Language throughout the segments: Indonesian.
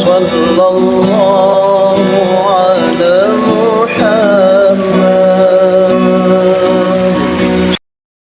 Sallallahu ala Muhammad.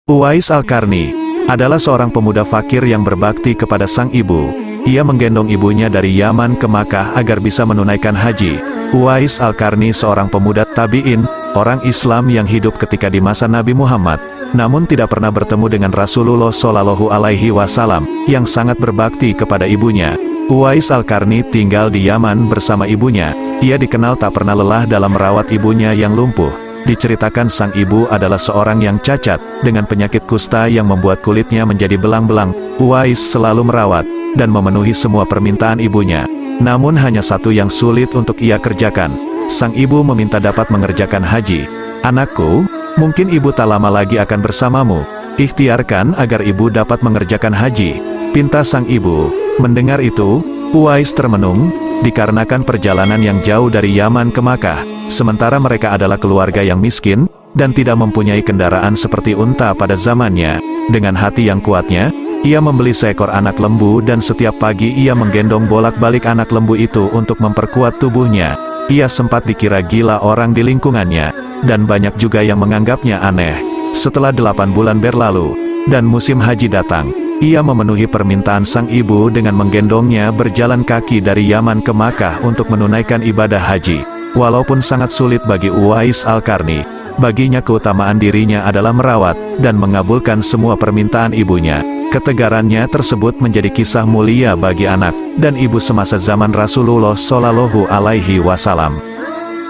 Uwais Al-Qarni adalah seorang pemuda fakir yang berbakti kepada sang ibu. Ia menggendong ibunya dari Yaman ke Makkah agar bisa menunaikan haji. Uwais Al-Qarni seorang pemuda tabi'in, orang Islam yang hidup ketika di masa Nabi Muhammad, namun tidak pernah bertemu dengan Rasulullah Shallallahu Alaihi Wasallam, yang sangat berbakti kepada ibunya. Uwais Al-Qarni tinggal di Yaman bersama ibunya. Ia dikenal tak pernah lelah dalam merawat ibunya yang lumpuh. Diceritakan sang ibu adalah seorang yang cacat, dengan penyakit kusta yang membuat kulitnya menjadi belang-belang. Uwais selalu merawat dan memenuhi semua permintaan ibunya. Namun hanya satu yang sulit untuk ia kerjakan. Sang ibu meminta dapat mengerjakan haji. "Anakku, mungkin ibu tak lama lagi akan bersamamu. Ikhtiarkan agar ibu dapat mengerjakan haji," pinta sang ibu. Mendengar itu, Uwais termenung, dikarenakan perjalanan yang jauh dari Yaman ke Makkah. Sementara mereka adalah keluarga yang miskin, dan tidak mempunyai kendaraan seperti unta pada zamannya. Dengan hati yang kuatnya, ia membeli seekor anak lembu dan setiap pagi ia menggendong bolak-balik anak lembu itu untuk memperkuat tubuhnya. Ia sempat dikira gila orang di lingkungannya, dan banyak juga yang menganggapnya aneh. Setelah 8 bulan berlalu, dan musim haji datang, ia memenuhi permintaan sang ibu dengan menggendongnya berjalan kaki dari Yaman ke Makkah untuk menunaikan ibadah haji. Walaupun sangat sulit bagi Uwais Al-Qarni, baginya keutamaan dirinya adalah merawat dan mengabulkan semua permintaan ibunya. Ketegarannya tersebut menjadi kisah mulia bagi anak dan ibu semasa zaman Rasulullah Shallallahu Alaihi Wasallam.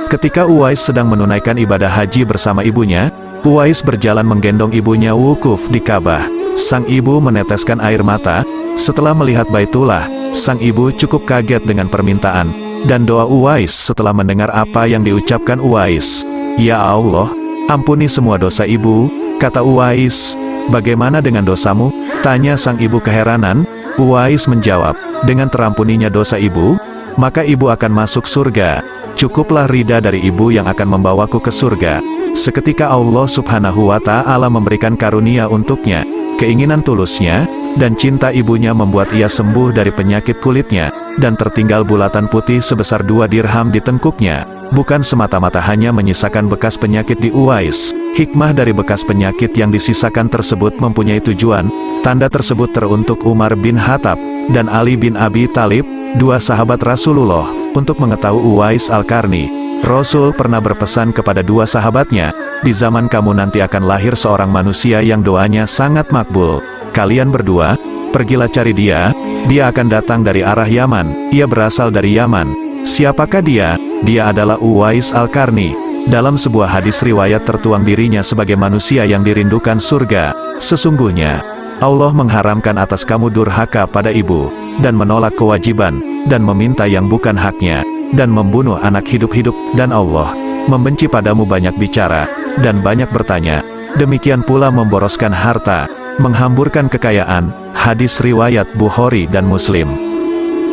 Ketika Uwais sedang menunaikan ibadah haji bersama ibunya, Uwais berjalan menggendong ibunya wukuf di Ka'bah. Sang ibu meneteskan air mata. Setelah melihat Baitullah, sang ibu cukup kaget dengan permintaan dan doa Uwais setelah mendengar apa yang diucapkan Uwais. "Ya Allah, ampuni semua dosa ibu," kata Uwais. "Bagaimana dengan dosamu?" tanya sang ibu keheranan. Uwais menjawab, "Dengan terampuninya dosa ibu, maka ibu akan masuk surga. Cukuplah ridha dari ibu yang akan membawaku ke surga." Seketika Allah Subhanahu wa Ta'ala memberikan karunia untuknya. Keinginan tulusnya dan cinta ibunya membuat ia sembuh dari penyakit kulitnya, dan tertinggal bulatan putih sebesar 2 dirham di tengkuknya. Bukan semata-mata hanya menyisakan bekas penyakit di Uwais. Hikmah dari bekas penyakit yang disisakan tersebut mempunyai tujuan. Tanda tersebut teruntuk Umar bin Khattab dan Ali bin Abi Thalib, 2 sahabat Rasulullah, untuk mengetahui Uwais Al-Qarni. Rasul pernah berpesan kepada 2 sahabatnya, "Di zaman kamu nanti akan lahir seorang manusia yang doanya sangat makbul. Kalian berdua, pergilah cari dia. Dia akan datang dari arah Yaman. Ia berasal dari Yaman." Siapakah dia? Dia adalah Uwais Al-Qarni. Dalam sebuah hadis riwayat tertuang dirinya sebagai manusia yang dirindukan surga. "Sesungguhnya, Allah mengharamkan atas kamu durhaka pada ibu, dan menolak kewajiban, dan meminta yang bukan haknya, dan membunuh anak hidup-hidup, dan Allah membenci padamu banyak bicara, dan banyak bertanya. Demikian pula memboroskan harta, menghamburkan kekayaan." Hadis riwayat Bukhari dan Muslim.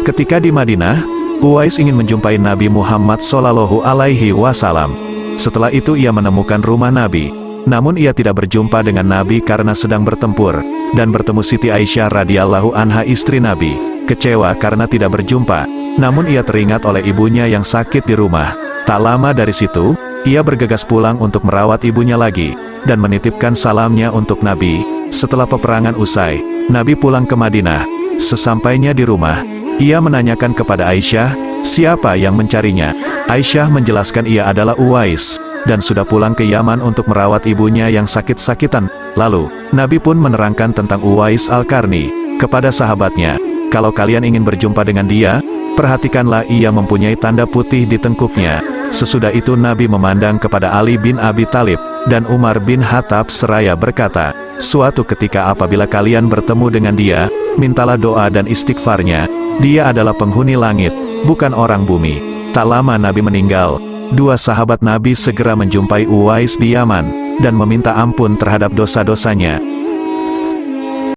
Ketika di Madinah, Uwais ingin menjumpai Nabi Muhammad Shallallahu Alaihi Wasallam. Setelah itu ia menemukan rumah Nabi. Namun ia tidak berjumpa dengan Nabi karena sedang bertempur, dan bertemu Siti Aisyah radhiyallahu anha istri Nabi. Kecewa karena tidak berjumpa, namun ia teringat oleh ibunya yang sakit di rumah. Tak lama dari situ, ia bergegas pulang untuk merawat ibunya lagi, dan menitipkan salamnya untuk Nabi. Setelah peperangan usai, Nabi pulang ke Madinah. Sesampainya di rumah, ia menanyakan kepada Aisyah, siapa yang mencarinya. Aisyah menjelaskan ia adalah Uwais, dan sudah pulang ke Yaman untuk merawat ibunya yang sakit-sakitan. Lalu, Nabi pun menerangkan tentang Uwais Al-Qarni kepada sahabatnya. "Kalau kalian ingin berjumpa dengan dia, perhatikanlah ia mempunyai tanda putih di tengkuknya." Sesudah itu Nabi memandang kepada Ali bin Abi Thalib dan Umar bin Khattab seraya berkata, "Suatu ketika apabila kalian bertemu dengan dia, mintalah doa dan istighfarnya. Dia adalah penghuni langit, bukan orang bumi." Tak lama Nabi meninggal. 2 sahabat Nabi segera menjumpai Uwais di Yaman, dan meminta ampun terhadap dosa-dosanya.